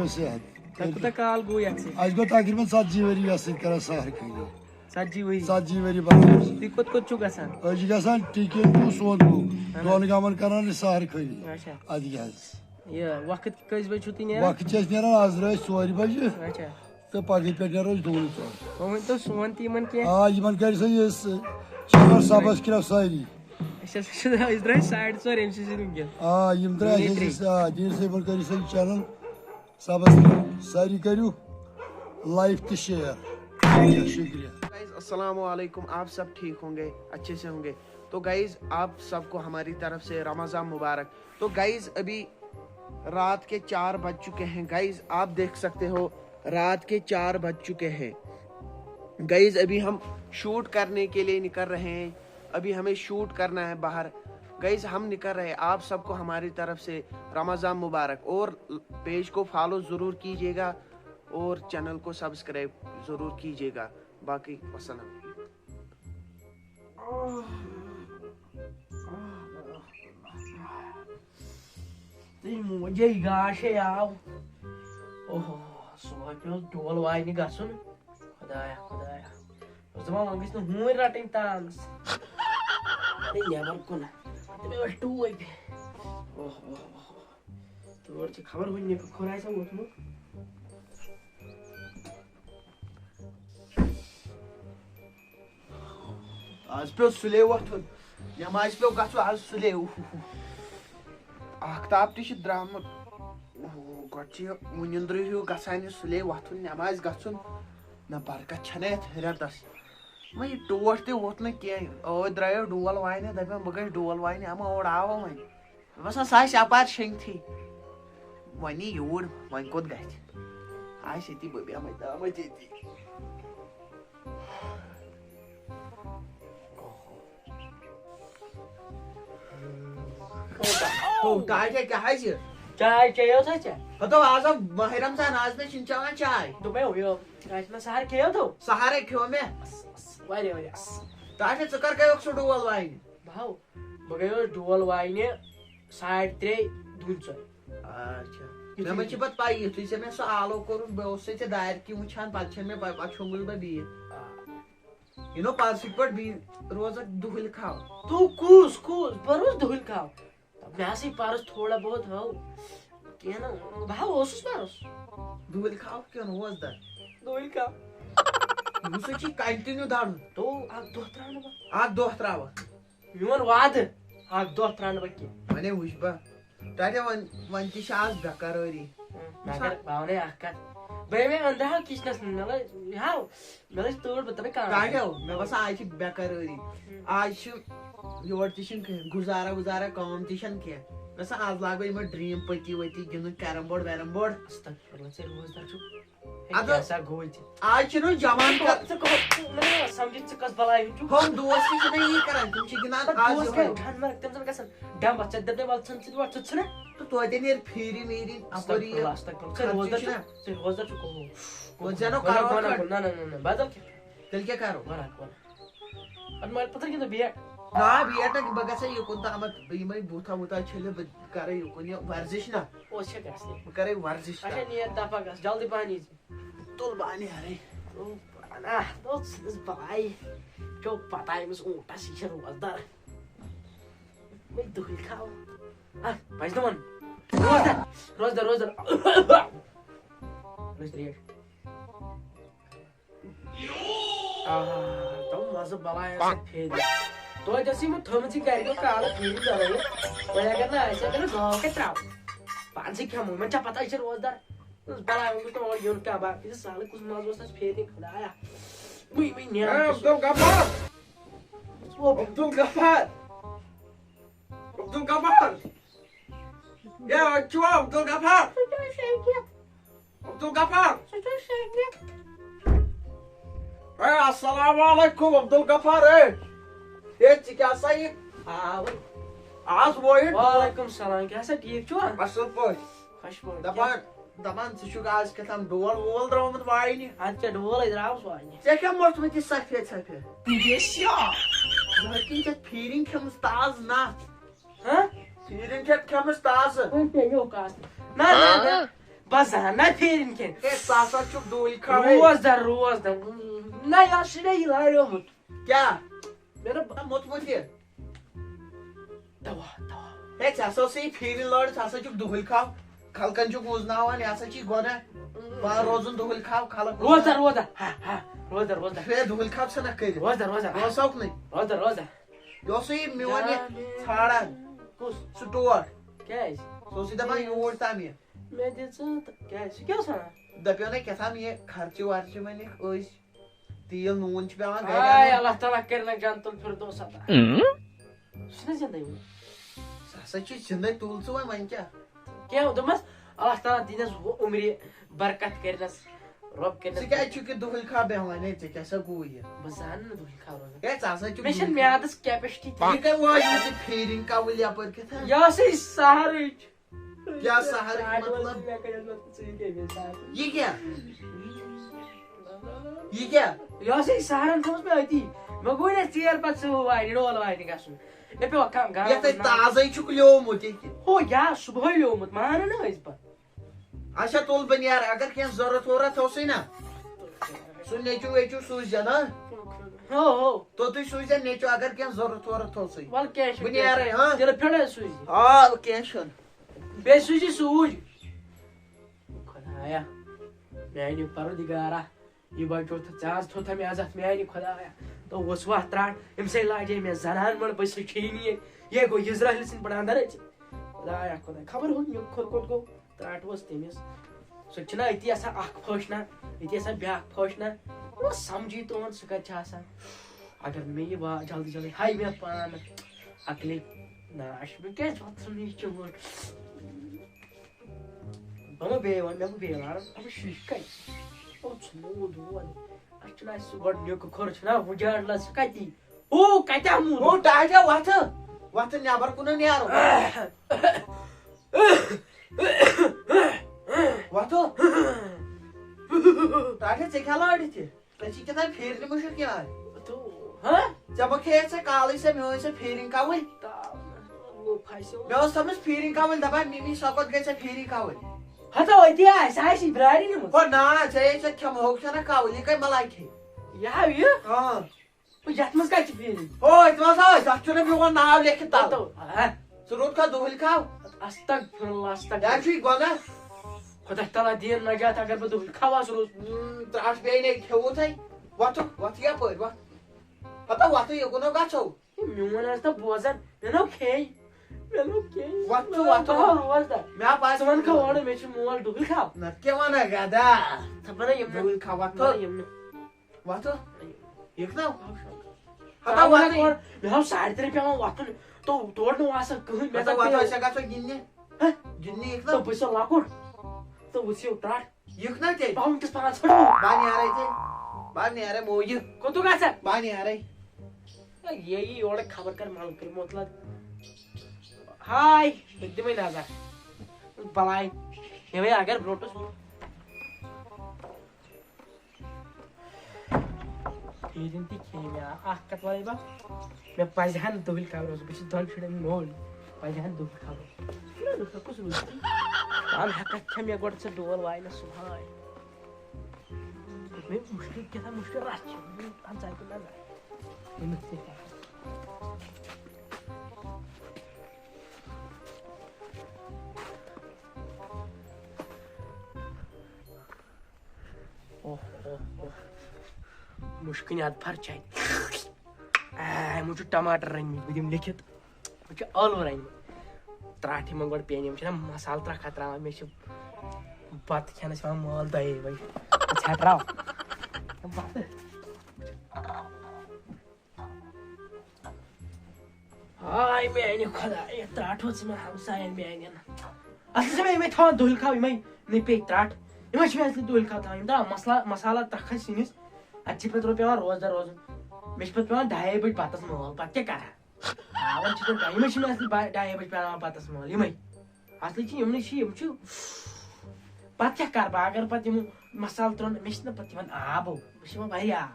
सेहत तक काल गो यसे आज गो तकरीबन 70 वरी यस कर सहर खरी 70 वरी बराबर ती कोत छु गसान आज गसान टिके को सोन को दोन गामन करन सहर खरी अच्छा आज गस ये वक्त कइस बजे छुती नेरा वक्त चेस नेरा आज रह 4 बजे अच्छा तो पगे पे नेरा 2 वो तो सोन तीमन के आ यमन कर से चमर सबस किलो सारी अच्छा इस तरह साइड सर एमसी से रुक गया आ यम तरह दिन से बन कर से चैनल सबस सारी करू लाइफ तो शेयर शुक्रिया गाइस अस्सलाम वालेकुम। आप सब ठीक होंगे, अच्छे से होंगे। तो गाइस आप सबको हमारी तरफ से रमज़ान मुबारक। तो गाइस अभी रात के 4 बज चुके हैं। गाइस आप देख सकते हो रात के 4 बज चुके हैं। गाइस अभी हम शूट करने के लिए निकल रहे हैं। अभी हमें शूट करना है बाहर। गाइस हम निकल रहे हैं। आप सबको हमारी तरफ से रमज़ान मुबारक। और पेज को फॉलो ज़रूर कीजिएगा और चैनल को सब्सक्राइब ज़रूर कीजिएगा। बाकी वसलम। मुझे गाशे आओ ओह सुबह के डोल वाई नि गसुन खुदाया उसमा मंगिस न हुई रटिंग तांस नहीं यार कोन ते मैं टू वे ओह तो और खबर हुई ने खोराय सा होत आज पे सुले वथुन नमाज पे गसु आज सुले आख्ताब ति द्राम गछि मुनिंद्र हिउ गसान सुले वथुन नमाज गसुन न बरकत छने रेतस मैं टोट ते वोत न के ओ द्रायो डोल वाइने दबे मगे डोल वाइने हम और आओ मैं बस साइस अपार शेंग थी वनी योड वन कोत गछ आय सेती बबिया मैं दा मैं जेती तो ताय क्या है जी चाय चाहिए था चाय तो आज माह रमजान आज में चिंचावा चाय तो मैं हो आज में सहार खेयो तो सहारे क्यों में वारे ताजे चक्कर के एक डोल वाइन भाव बगयो डोल वाइन साइड 3 दुंच अच्छा मैं मुझे बात पाई थी से मैं सो आलो करूं बेओसे से दायर की मुछान पाछन में पाछोंगुल में भी यू नो पासिपट भी रोज दुहल खाओ तू कूस बरोज दुहल खाओ मैं ऐसे पारस थोड़ा बहुत हो क्या ना भाव ओसुस पारस दुहल खाओ क्यों was that दुहल खाओ मुझे ची कंटिन्यू दान तो आग दो त्रावा यून वाद आग दो त्रान बक्की मने हुशबा ताटे वन ती शास बेकरारी मगर भावने आका बे में अंदर किसनस नला हाउ नला तोड़ बतबे का ताटे मैं बस आज बेकरारी आज योर तिशन गुजारा काम तिशन के बस आज लागो इम ड्रीम पति वती गिन कैरम बोर्ड अस्तगफिरुल्लाह से रोज दरछु अद ऐसा गोई आज छु जवान का मैं समझि छ कस बलाई छु हम दोस्ती से नहीं करन तुम छि गिना आज ठान मर तम कसन डम बच्चा दे वाल सन छि वाट छ ना तो तोते नेर फेरी मेरी अपरी अस्तगफिरुल्लाह रोज दरछु को जनो करो ना बादल के तल क्या करो बना अब मैं पता कि तो बिया ना बियाटा की बगा से यो कोणता आमत बीमई बुथा छले करे यो कोनी वर्जिश ना ओ छे कसले करे वर्जिश अच्छा नियत दफा गस जल्दी पानी तोल बानी अरे ओ ना दोस इस बाई जो पता है मुझे ऊँटा शीशा रोजदार मैं दुखी खाओ हाँ भाई तो मन रोजदार तो मज़ा बला है ऐसे फेंक तो जैसे मैं थमची कर दो काला फेंक जा रही है वो अगर ना ऐसे करना गाँव के त्राव पांच क्या मुँह में चापता इसे रोजदार उस बला है उनको तो और यून क्या बात इसे साले कुछ मज़ा से फेंक खुदाया वही नहीं अब्दुल गफ्फार या चुआ अब्दुल गफ्फार अस्सलाम वालेकुम अब्दुल गफ्फार ये क्या सही आज वो वालेकुम सलाम कैसा ठीक छो असल पर खुश पड़ दबान से शुगर आज के हम डोल द्रामत वाइनी अच्छा डोल इधर आओ वाइनी से क्या मत में सफेद ये क्या लड़की के फीलिंग के मुस्ताज ना हां फीलिंग के मुस्ताज ओके यो कास ना बस जाना फिर इनके ए सासा चुप दूल खा रोज दर ना यार शिने लायो मुत क्या मेरा मुत ये दवा ए सासा से फिर लड़ सासा चुप दूल खा खलकन चुप उजनावन यासा ची गोना बा रोजन दूल खा खलक रोज हा रोज फिर दूल खा से ना कर रोज रोसौक नहीं रोज यो से मिवाने छाड़ा कुछ स्टोर क्या है सो सीधा मैं यूर तामी मैं क्या है क्या सना दपियो ने कैसा ये खर्चे वार्चे मैंने ओइस तेल नून पे आवा आय अल्लाह ताला करना जानतुल फिर दो सता सुने जिंदा हूं सच्ची जिंदा तूल सो मन क्या हो दमस अल्लाह ताला दिनस उम्र बरकत करनस रब करनस क्या चुके दुहल खा बेहवा ने ते कैसा गो ये बजान न दुल खारो क्या सासा चुप मिशन म्यादस कैपेसिटी ये क्या हुआ ये फेरिंग का वलिया पर के था या से सहारे क्या सहारे मतलब ये क्या या से सहारन समझ में आती मगोय ने चेयर पर से हुआ है रोल वाई निकासु ए पे वका गा ये ते ताजा ही चुकलियो मुझे हो या सुबह लियो मत मान ना इस पर अच्छा तोल बन यार अगर क्या जरूरत हो रहा था उसे ना सुन नेचू वेचू सूझ जाना हो तो तू सूझ जा नेचू अगर क्या जरूरत हो रहा था उसे वाल कैश बन यार हां तेरे फेड़े सुई हां कैश बे सुई सूझ खुदाया मैंने परदिगारा ये बचो था चांस तो था मैं आजाद मैंने खुदाया तो वो स्वा त्राट इमसे लाजे मैं जनान मन बस छीनी ये को इजराइल सिन पड़ा अंदर खुदाया खुदा खबर हो न्यू खोल को त्राट वस तेमिस सोचना इति ऐसा आख फौशना इति ऐसा ब्याख फौशना वो समझी तो उन सुका चासा अगर मैं ये बात जल्दी जल्दी हाय मैं पान अगले नाश में क्या बात सुनी चुर Vamos ver, vamos ver lá. Vamos xiscar. Putz, mudo, olha. Acho que nós guardamos com corte, não. Vou já lá se cair. Cadê mudo? ओ टाजा वाथ न्याबर कुन न्यारो वाथो टाजा चेखाला आडी थे तची के ता फेरने मुशक क्या तो, हाँ? जब खे से काली से मैं से फेरिंग कावल वो फाइसो. मैं समझ फेरिंग कावल दबा मिमी सकत गए से फेरिंग कावल हाँ तो वही दिया ऐसा है सी ब्राइड ने हो ना चाहिए से क्षम हो ना कावल ये कई मलाई थे यार ये हां वो जत्मस का चिपीरी ओ इतना सा सच्चों भी वो नाम लेके ता तो हाँ सुरुत का दुहल खाओ अस्तक या छी गोना खुदा ताला दिन नजात अगर बदु खावा सुरु त्रास बे ने खेवो थाई वाथ या पर वा पता वाथ यो कोनो गाछौ म्यून asta bozan eu não quei वाथो रोज दा मैं पास मन का वाणे में छु मोल दुल खाओ न के वाना गादा थपना ये दुहल खा तो वाथो एकना हता वाने मैं हम साइड तरफ पे हम वातो तो तोड़नो वासा कहीं मैं तो वाथो ऐसा गाछौ गिन्ने गिन्ने एकना तो पैसा लाकुर तो उसी उतार एकना के पाउंड के पास छोड़ बानी आ रही थे बानी आ रहे मोय को तो गासा बानी आ रही यही और खबर कर मालूम कर मतलब हाय बिद्दी में ना जा बलाई ये भाई अगर ब्रोटस ये दिन ती खेला कत वाले बा मैं पाजहान दुल का रोज बिच दल छिड़े मोल पाजहान दुल का रोज ना कुछ रोज हम हकत हम या गोट से डोल वाई ना सुहाय मैं मुश्किल के था मुश्किल रात हम जाए को ना ये मुश्किल याद भर चाहिए मुझे टमाटर रंग में लिखित मुझे आलू रंग में त्राठी में गोड़ पेनी मुझे ना मसाला त्रा खतरा में मुझे बात खाने से माल दही भाई छाट रहा हाय मैं नहीं खुदा ये त्राठो से मैं हमसा है मैं नहीं ना असल में मैं था दुल खाओ मैं नहीं पे त्राठ ये मैं असली दुल खाता हूँ इंदा मसाला तखा सीनिस अच्छी पत्र पे रोज दर रोज मिश पत्र पे ढाई बज बातस मोल पत्ते करा आवन चीज ढाई मिश में असली ढाई बज पे बातस मोल ये मैं असली चीज हमने शी हमचु पत्ते कर बागर पत्ते मु मसाला त्रोन मिश न पत्ते मन आबो मिश में भाई आ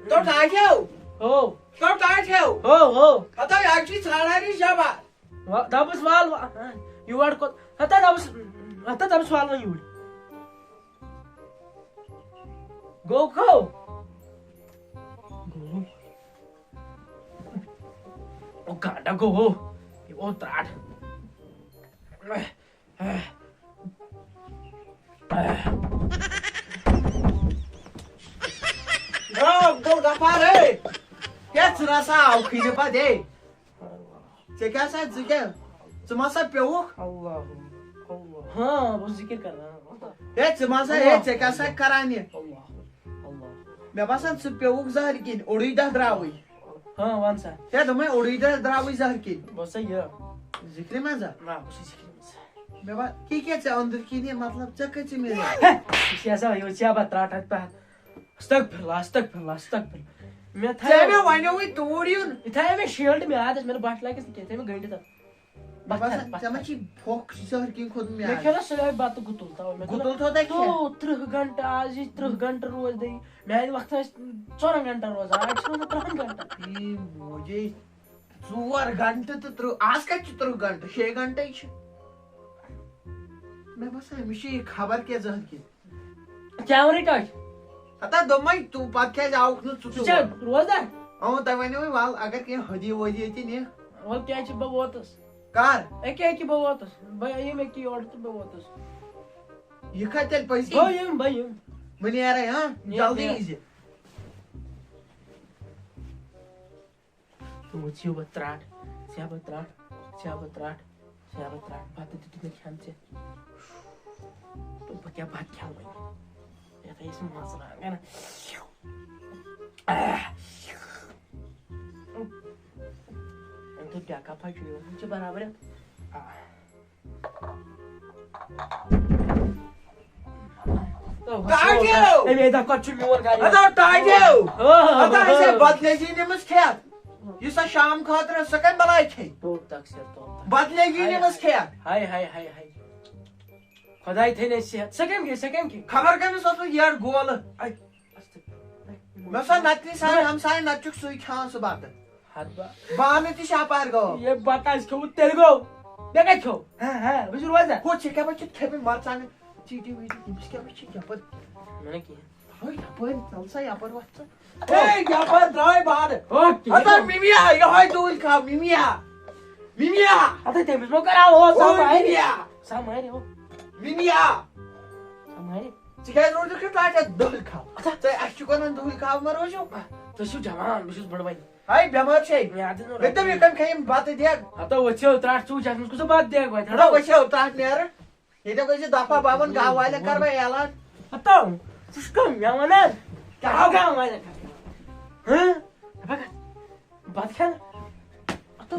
तो टाइयो हो तो टाइयो हो आता याची छाडारी जाबा dabas wal you are got hata dabas wal you go oh ganda go you trad Gol gapare. Jetzt rasa au khine pa de. Você quer essa dica? Você massa peu? Allah हाँ बस जिक्र कर रहा हूँ É, você massa é, você quer essa carane. Allah Me passa você peu zahrikin, orida drawi. हाँ one सा É, também orida drawi zahrikin. बस सही है Zikri maza. ना बस जिक्र Me ba ki ke ce अंदर की ने मतलब चक्कर ची मेरे. सियासा यो सियाबा त्राट पे अस्तगफिरुल्लाह मैं था Você me wanyo wi toriun. इथा में शील्ड में आया था मेरे बाट लाके कहते मैं घंटे तक Basa sama ci fok zahrikin khud me. मैं खेला सही बात तो गुतुलता हूँ मैं Gutul thoda तो 30 घंटा आज 30 घंटा रोज दे मैं वक्त 14 घंटा रोज आज 3 घंटा मुझे 4 घंटे तो आज का 4 घंटे 6 घंटे ही मैं बस हमेशा खबर के जहर की क्या हो रही काश आता दोमाई तू पात क्या जाओ नु चुचु चल रोज दा औ तवने वाल अगर के हदी वजी थी ने वो क्या ची बवोतस कार एक बवोतस भाई ये में की और तो बवोतस ये खाते पैसे भाई मनी आ रहे हां जल्दी कीजिए तो वो चियो बत्राट बात तो तुझे ख्याल से तो क्या बात क्या हुई या तो इसमें मसला है ना तो क्या का फाइट हुई मुझे बराबर है Tajo! ए मेरा कच्चू मोर गाड़ी आता ताजो आता आता ऐसे बदले जी ने मस खेत ये सा शाम खातर सकन बलाई थे तो तक से तो बदले जी ने मस खेत हाय खुदाई थे ने सेकंड के खबर के में सोचो यार गोल आई मैं सा नत्ती सा हम सा नचुक सुई खान से बात हरबा बाने ती शापार गो ये बता इसको तेरे को देखा क्यों हां बुजुर्ग वाजा को चेका बच्चे खेबे मारचाने चीटी हुई थी इसके बच्चे क्या पर मैंने किया ओए यहाँ पर चलसा यहाँ पर वच्चा ए यहाँ पर ड्राई बाहर ओके आता मिमिया ये हाय दूल का मिमिया आता ते बिस्मो करा हो सब आए हो मिमिया सब आए चिकाय रोड के ताजा दूल का ते अशुकन दूल का मरो जो तो शू जवान बिशुस बड़वाई हाय बेमार छे मैं आदि नो एकदम ये कम खाई बात दिया आता वच्चे त्राट चू जास मुझको बात दे भाई थोड़ा वैसे होता है यार ये तो कैसे दफा बावन गाँव वाले कर भाई ऐलान आता उसको मैं मना क्या गाँव वाले हैं बात क्या आता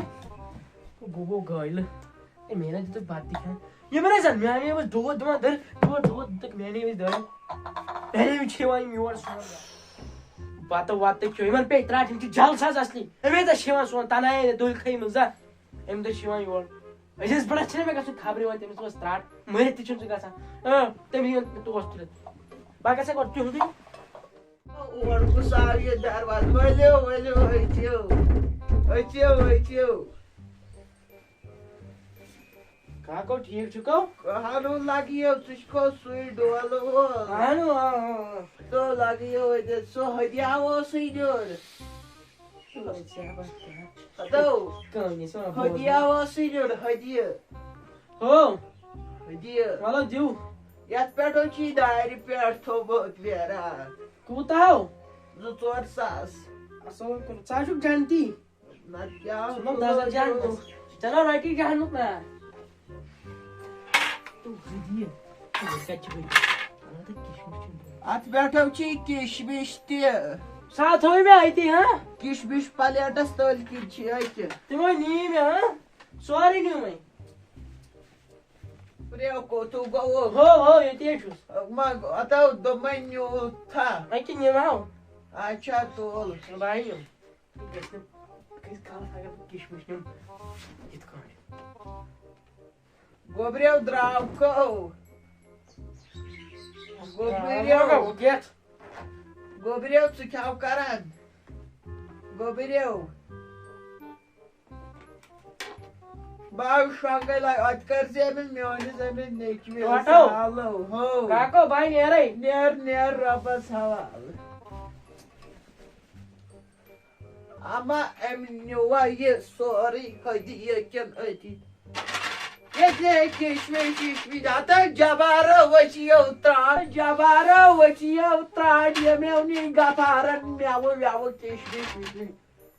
वो गाइल ये मेरा जो तो बात दिखा ये मेरा जन मैं बस दो तक मैंने भी दर पहले भी छेवाई म्यूर सुन बात क्यों इमन पे त्राट इनकी जलसाज असली एमे त छेवा सुन तनाय दुल खै मजा एम त छेवा योर अजस बड़ा छने में कसु खबरे वा तेम सो त्राट मरे तिचुन ज गसा तेम तो वस्तु बाका से करती हुँदी और गुसार ये दरवाज वल्यो हच्यो काको ठीक छुको हानो लागियो तुझको सुई डोलो हानो तो लागियो दे सो हदियाओ सुई डोल तो कमी सो हदियाओ सुई डोल हदियो हो हदियो वाला दिउ यात पेटो ची डायरी पेट थो बहुत लेरा कुताओ जो तोर सास असो को चाचु जानती ना क्या सुनो दादा जान चलो राइटी जान मत ना तू हदिया तू कच्ची भाई ana da किशमिश at पेटो ची किशमिश ते साथ होई में आई थी हां किशमिश पलेटस तोल की छी आइते तिमो नी में हां सॉरी नी में Preo ko tu go हो ये Tezu mag atau domenyo ta आई कि नी माओ acha tol भाई किस काला सागा किशमिश नी इतका Gobreu Drauco. Gobreu Gobreu tu quer o caralho. Gobireu. Bau şangay like atkar zemin miyonis zemin nekmi. Wato. Hello. Ho. Kako bayi nerai. Ner rabas hava. Ama emniwa ye sorry hadi yakan hadi. Yekle keşmeşiş hatta jabara vaçiyo tra yemevni gafaran meavu keşmeşiş.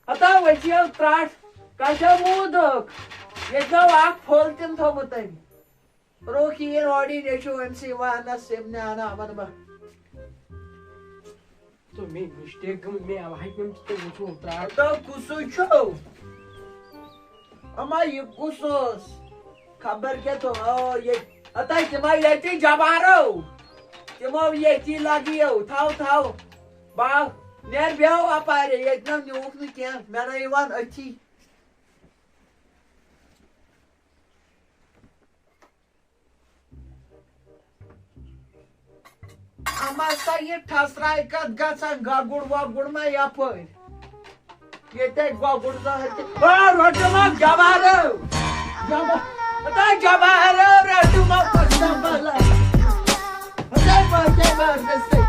Hatta vaçiyo tra kaça muduk. Yekle vak foltin thomutan. Roki rodi neşu emsi vana semna aman ba. तो मैं mistake में भाई में तो वो उतरा Hatta kusuço. Ama yukusos. Kabar ke to ye atay tema yeti jabaro. Tema yeti lagiyo thau. Ba ner beo apare yetnam nyufnu kya mena ivan achi. Ama sayı tasray kat gasan gagur ma yapar. Yeter gagur da hadi. Ba rotama jabaro. Atay jabaro rotama pasam bala. Atay ma nese.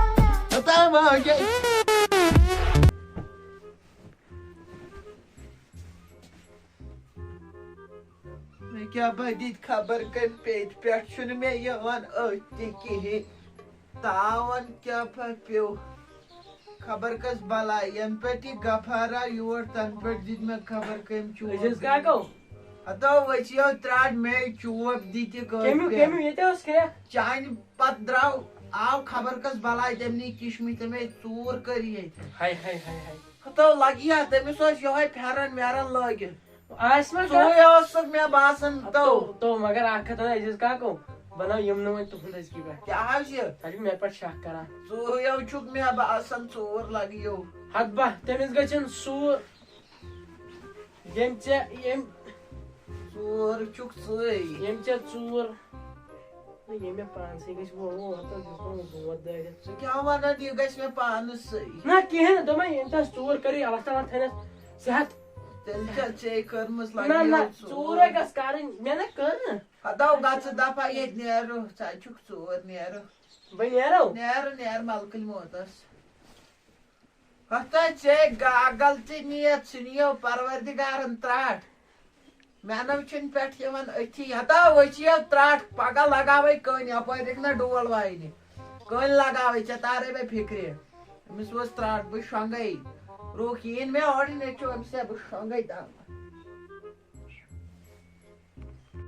Atay ma मैं क्या बदीत खबर कर पेट पेट सुन में यवान ओते की तावन क्या पियो खबर कस बला यम पेटी गफारा योर तन पेट जित में खबर कम चू इस kako अतो वचियो त्राड में चूप दीते को kemu ये तो उसके चाइन पत द्राव आव खबर कस बला जमनी किशमित में चूर करिए हाय अतो लगिया तमिस ओस योय फेरन मेरन लागे आसमा सो योसक में बासन तो मगर आखत है इस kako बनाओ यमनो में तो हुंदा इसकी बात क्या हाजिर अभी मेरे पर शक करा सो यो चुक में बासन चोर लगियो हदबा तमिस गचन सूर यम चोर चुक सई चूर ये में पान से गच वो हतो जिसको बहुत दे सो क्या वाना दियो गस में पान सई ना केहन तो मैं इंता चूर करी अल्लाह ताला थने सेहत तेलचा चे करमस ना लगियो चूर गस कारण मैंने कर ना हदाव गाच दफा ये नेरो चा चुक चोर नेरो बन यारो नेर मलकल मोतस हता चे गलती नियत सुनियो परवरदिगारन त्राट मैंने चुन पेट यवन अथी हता वचियो त्राट पगा लगावे कन अपय देखना डोल वाइनी कन लगावे चतारे में फिक्रे मिस वस त्राट ब शंगई रोकिन में ऑर्डिनेट चो हमसे ब शंगई ता